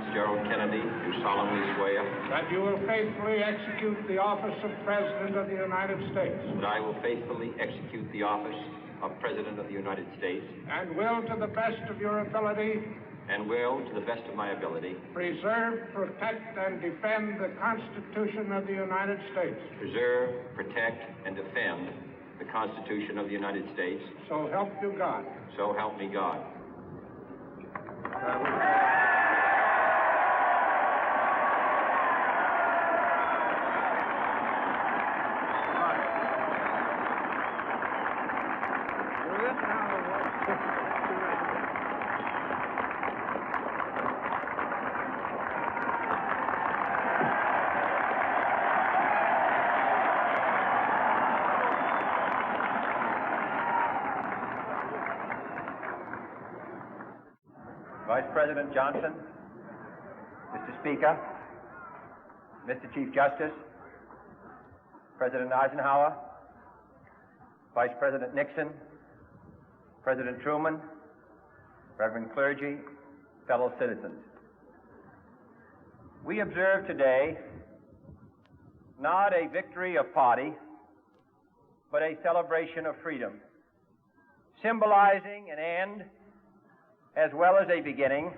Fitzgerald Kennedy, do solemnly swear that you will faithfully execute the office of President of the United States. that I will faithfully execute the office of President of the United States And will, to the best of your ability, and will, to the best of my ability, preserve, protect, and defend the Constitution of the United States. preserve, protect, and defend the Constitution of the United States. So help you God. So help me God. Vice President Johnson, Mr. Speaker, Mr. Chief Justice, President Eisenhower, Vice President Nixon, President Truman, Reverend clergy, fellow citizens. We observe today not a victory of party, but a celebration of freedom, symbolizing an end as well as a beginning,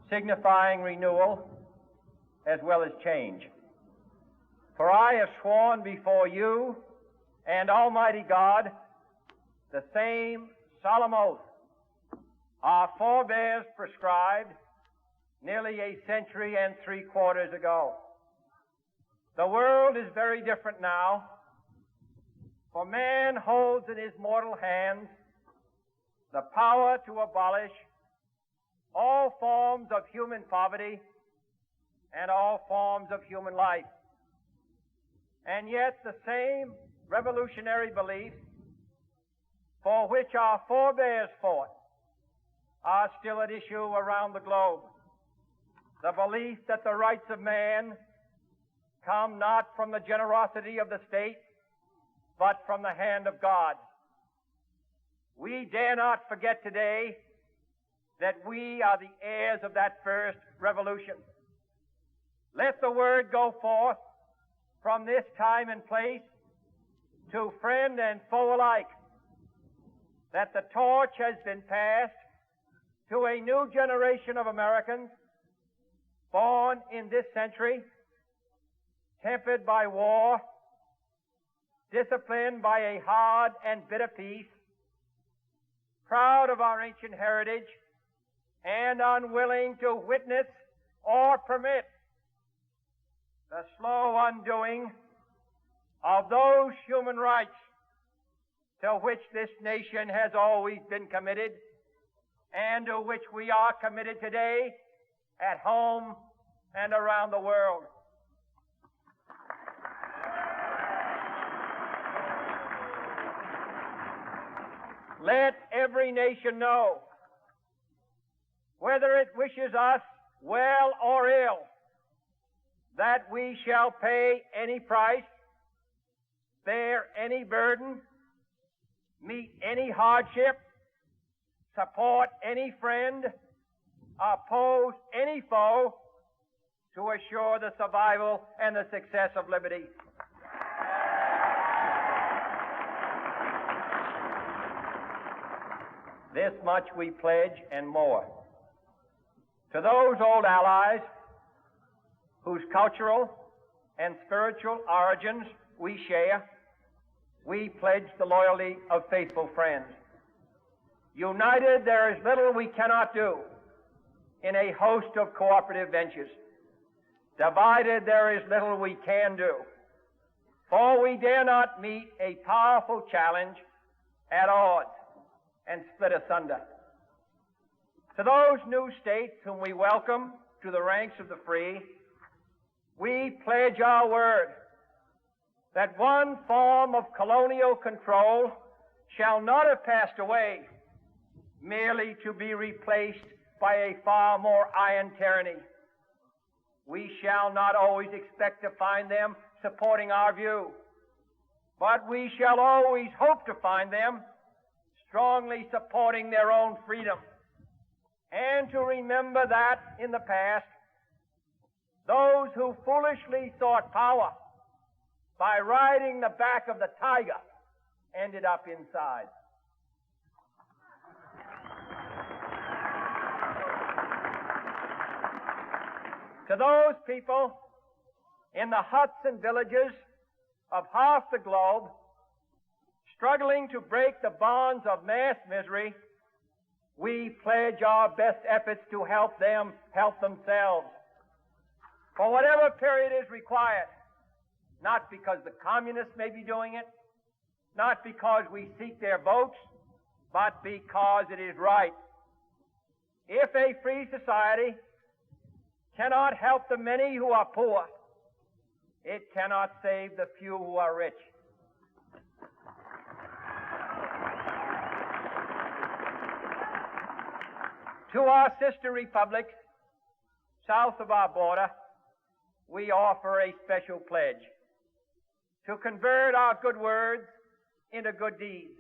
signifying renewal as well as change. For I have sworn before you and Almighty God the same solemn oath our forebears prescribed nearly a century and 3/4 ago. The world is very different now, for man holds in his mortal hands the power to abolish all forms of human poverty and all forms of human life. And yet the same revolutionary beliefs for which our forebears fought are still at issue around the globe. The belief that the rights of man come not from the generosity of the state, but from the hand of God. We dare not forget today that we are the heirs of that first revolution. Let the word go forth from this time and place to friend and foe alike that the torch has been passed to a new generation of Americans born in this century, tempered by war, disciplined by a hard and bitter peace, proud of our ancient heritage, and unwilling to witness or permit the slow undoing of those human rights to which this nation has always been committed and to which we are committed today at home and around the world. Let every nation know, whether it wishes us well or ill, that we shall pay any price, bear any burden, meet any hardship, support any friend, oppose any foe to assure the survival and the success of liberty. This much we pledge and more. To those old allies whose cultural and spiritual origins we share, we pledge the loyalty of faithful friends. United, there is little we cannot do in a host of cooperative ventures. Divided, there is little we can do, for we dare not meet a powerful challenge at odds and split asunder. To those new states whom we welcome to the ranks of the free, we pledge our word that one form of colonial control shall not have passed away merely to be replaced by a far more iron tyranny. We shall not always expect to find them supporting our view, but we shall always hope to find them strongly supporting their own freedom and to remember that in the past, those who foolishly sought power by riding the back of the tiger ended up inside. To those people in the huts and villages of half the globe struggling to break the bonds of mass misery, we pledge our best efforts to help them help themselves for whatever period is required, not because the communists may be doing it, not because we seek their votes, but because it is right. If a free society cannot help the many who are poor, it cannot save the few who are rich. To our sister republics south of our border, we offer a special pledge to convert our good words into good deeds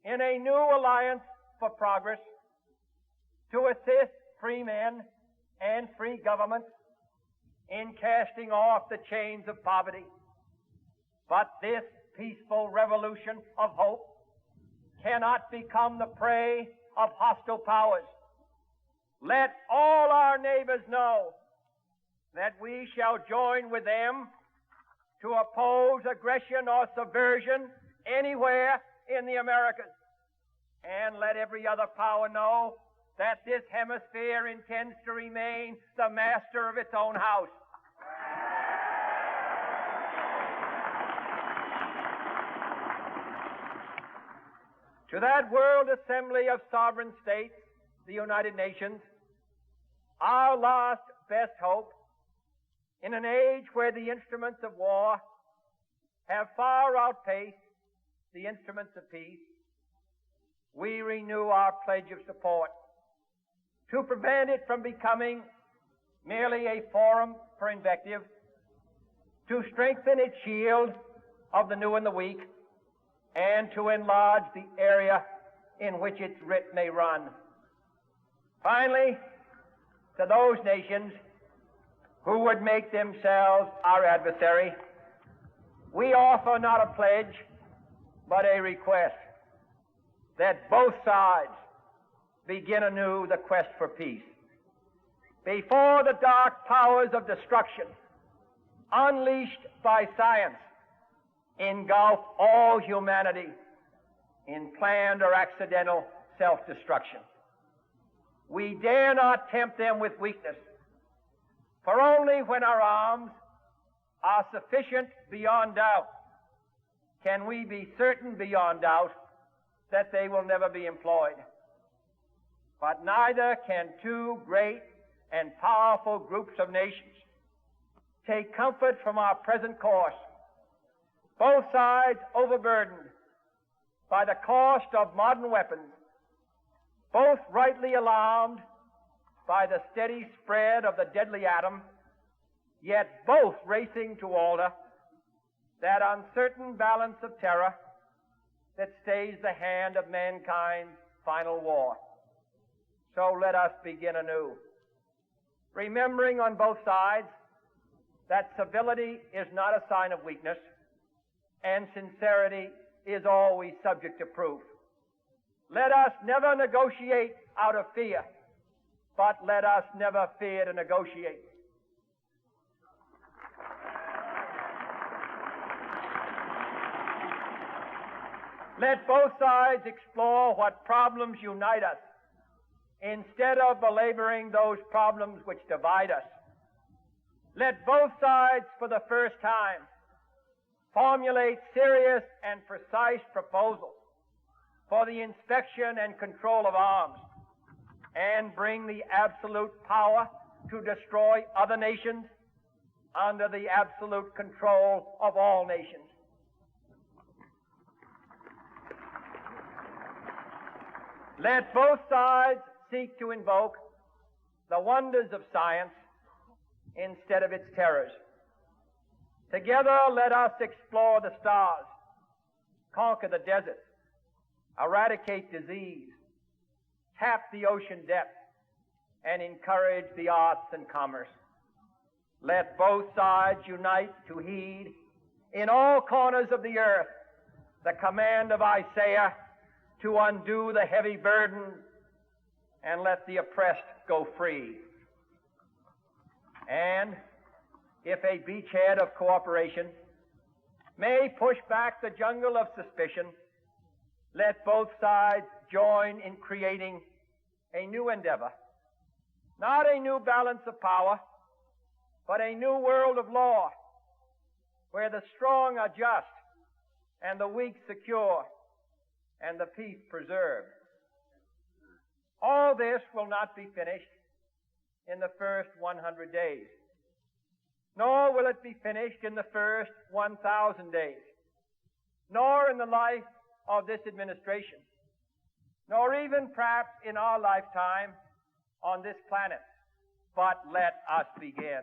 in a new alliance for progress, to assist free men and free governments in casting off the chains of poverty. But this peaceful revolution of hope cannot become the prey of hostile powers. Let all our neighbors know that we shall join with them to oppose aggression or subversion anywhere in the Americas. And let every other power know that this hemisphere intends to remain the master of its own house. To that World Assembly of Sovereign States, the United Nations, our last best hope, in an age where the instruments of war have far outpaced the instruments of peace, we renew our pledge of support to prevent it from becoming merely a forum for invective, to strengthen its shield of the new and the weak, and to enlarge the area in which its writ may run. Finally, to those nations who would make themselves our adversary, we offer not a pledge, but a request that both sides begin anew the quest for peace. Before the dark powers of destruction, unleashed by science, engulf all humanity in planned or accidental self-destruction. We dare not tempt them with weakness, for only when our arms are sufficient beyond doubt can we be certain beyond doubt that they will never be employed. But neither can two great and powerful groups of nations take comfort from our present course, both sides overburdened by the cost of modern weapons, both rightly alarmed by the steady spread of the deadly atom, yet both racing to alter that uncertain balance of terror that stays the hand of mankind's final war. So let us begin anew, remembering on both sides that civility is not a sign of weakness, and sincerity is always subject to proof. Let us never negotiate out of fear, but let us never fear to negotiate. Let both sides explore what problems unite us, instead of belaboring those problems which divide us. Let both sides, for the first time, formulate serious and precise proposals for the inspection and control of arms, and bring the absolute power to destroy other nations under the absolute control of all nations. Let both sides seek to invoke the wonders of science instead of its terrors. Together, let us explore the stars, conquer the deserts, eradicate disease, tap the ocean depths, and encourage the arts and commerce. Let both sides unite to heed in all corners of the earth the command of Isaiah to undo the heavy burden and let the oppressed go free. And if a beachhead of cooperation may push back the jungle of suspicion, let both sides join in creating a new endeavor, not a new balance of power, but a new world of law, where the strong are just and the weak secure and the peace preserved. All this will not be finished in the first 100 days, nor will it be finished in the first 1,000 days, nor in the life of this administration, nor even perhaps in our lifetime on this planet. But let us begin.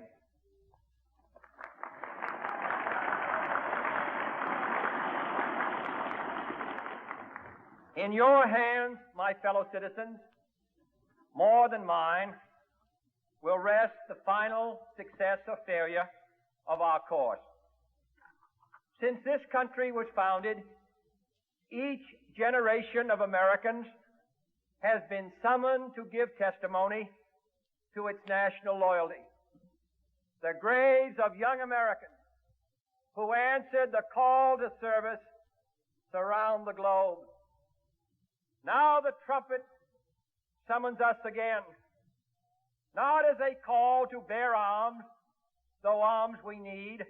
In your hands, my fellow citizens, more than mine, will rest the final success or failure of our course. Since this country was founded, each generation of Americans has been summoned to give testimony to its national loyalty. The graves of young Americans who answered the call to service surround the globe. Now the trumpet summons us again, not as a call to bear arms, though arms we need,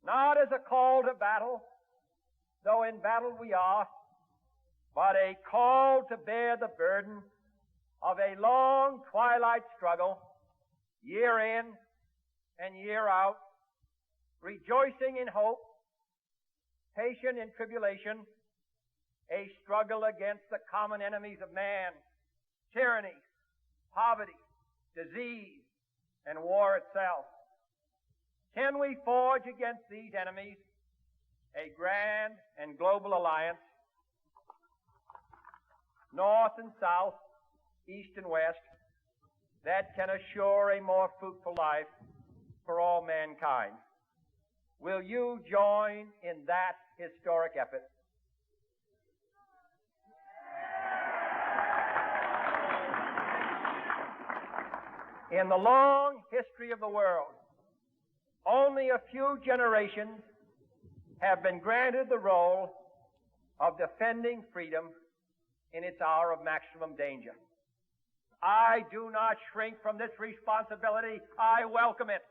not as a call to battle, though in battle we are, but a call to bear the burden of a long twilight struggle, year in and year out, rejoicing in hope, patient in tribulation, a struggle against the common enemies of man, tyranny, poverty, disease, and war itself. Can we forge against these enemies a grand and global alliance, north and south, east and west, that can assure a more fruitful life for all mankind? Will you join in that historic effort? In the long history of the world, only a few generations have been granted the role of defending freedom in its hour of maximum danger. I do not shrink from this responsibility. I welcome it.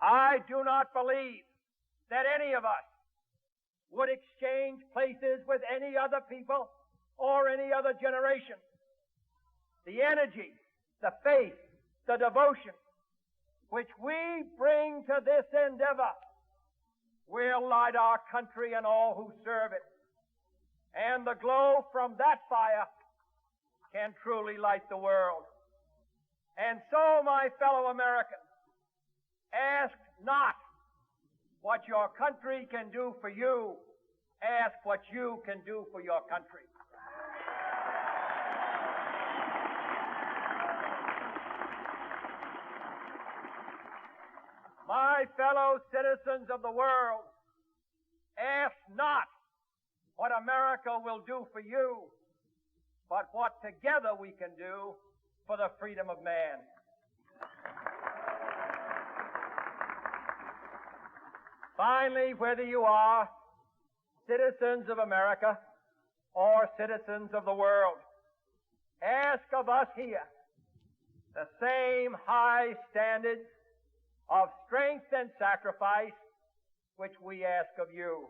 I do not believe that any of us would exchange places with any other people or any other generation. The energy, the faith, the devotion which we bring to this endeavor will light our country and all who serve it. And the glow from that fire can truly light the world. And so, my fellow Americans, ask not what your country can do for you. Ask what you can do for your country. My fellow citizens of the world, ask not what America will do for you, but what together we can do for the freedom of man. Finally, whether you are citizens of America or citizens of the world, ask of us here the same high standards of strength and sacrifice which we ask of you.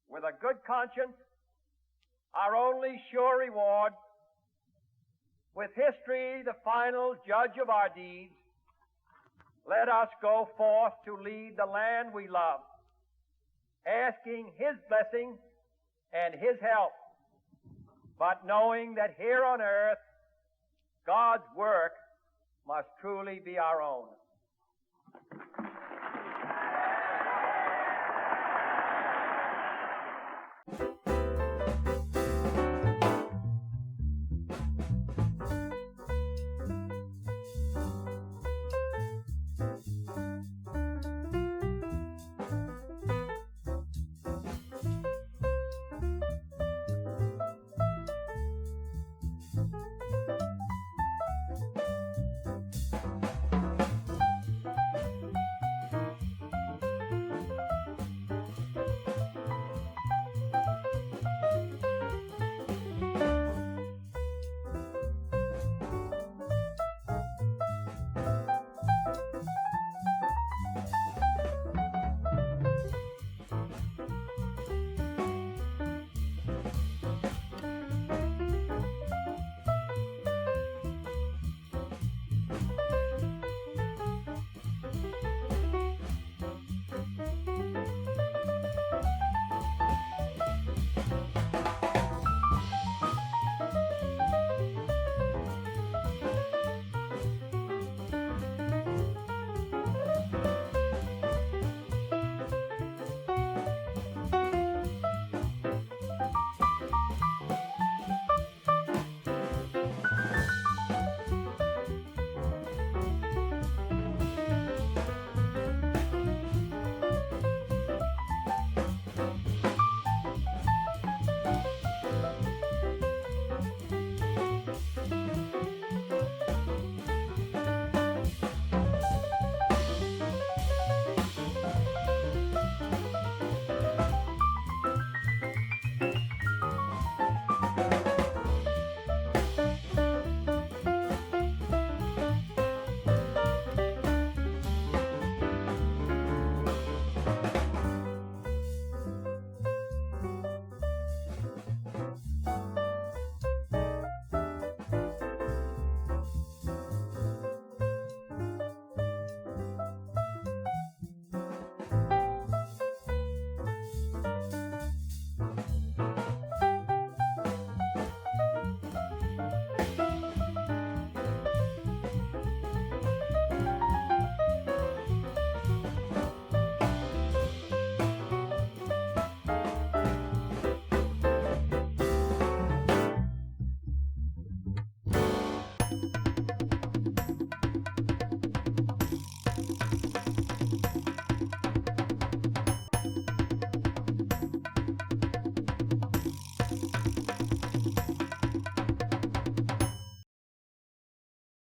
With a good conscience, our only sure reward, with history the final judge of our deeds, let us go forth to lead the land we love, asking His blessing and His help, but knowing that here on earth, God's work must truly be our own.